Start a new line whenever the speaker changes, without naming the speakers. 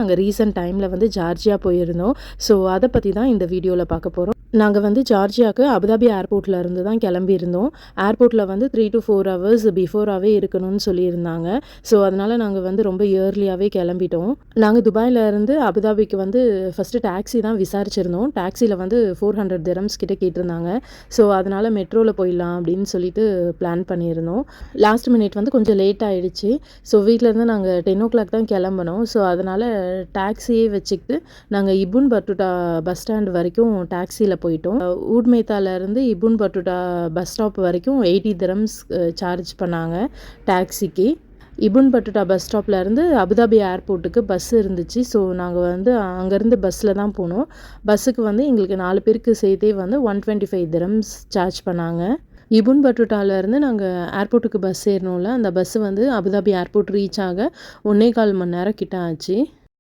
நாங்கள் ரீசெண்ட் டைமில் வந்து ஜார்ஜியா போயிருந்தோம். ஸோ அதை பற்றி தான் இந்த வீடியோவில் பார்க்க போகிறோம். நாங்கள் வந்து ஜார்ஜியாவுக்கு அபுதாபி ஏர்போர்ட்டில் இருந்து தான் கிளம்பியிருந்தோம். ஏர்போர்ட்டில் வந்து 3 to 4 ஹவர்ஸ் பிஃபோராகவே இருக்கணும்னு சொல்லியிருந்தாங்க. ஸோ அதனால் நாங்கள் வந்து ரொம்ப இயர்லியாகவே கிளம்பிட்டோம். நாங்கள் துபாயில் இருந்து அபுதாபிக்கு வந்து ஃபஸ்ட்டு டாக்ஸி தான் விசாரிச்சிருந்தோம். டாக்ஸியில் வந்து 400 dirhams கிட்ட கேட்டிருந்தாங்க. ஸோ அதனால் மெட்ரோவில் போயிடலாம் அப்படின்னு சொல்லிட்டு பிளான் பண்ணியிருந்தோம். லாஸ்ட் மினிட் வந்து கொஞ்சம் லேட் ஆகிடுச்சு. ஸோ வீட்டிலேருந்து நாங்கள் 10 o'clock தான் கிளம்பணும். ஸோ அதனால் டாக்ஸியே வச்சுக்கிட்டு நாங்கள் இபுன் பட்டுட்டா பஸ் ஸ்டாண்ட் வரைக்கும் டாக்ஸியில் போயிட்டோம். ஊட்மேத்தாலேருந்து இபுன் பட்டுட்டா பஸ் ஸ்டாப் வரைக்கும் 80 dirhams சார்ஜ் பண்ணாங்க டாக்ஸிக்கு. இபுன் பட்டுட்டா பஸ் ஸ்டாப்லேருந்து அபுதாபி ஏர்போர்ட்டுக்கு பஸ் இருந்துச்சு. ஸோ நாங்கள் வந்து அங்கேருந்து பஸ்ஸில் தான் போனோம். பஸ்ஸுக்கு வந்து எங்களுக்கு 4 பேருக்கு சேர்த்தே வந்து 125 dirhams சார்ஜ் பண்ணாங்க. இபுன் பட்டுட்டாலேருந்து நாங்கள் ஏர்போர்ட்டுக்கு பஸ் ஏறினோம்ல, அந்த பஸ்ஸு வந்து அபுதாபி ஏர்போர்ட் ரீச் ஆக 1.25 மணி நேரம் கிட்ட ஆச்சு.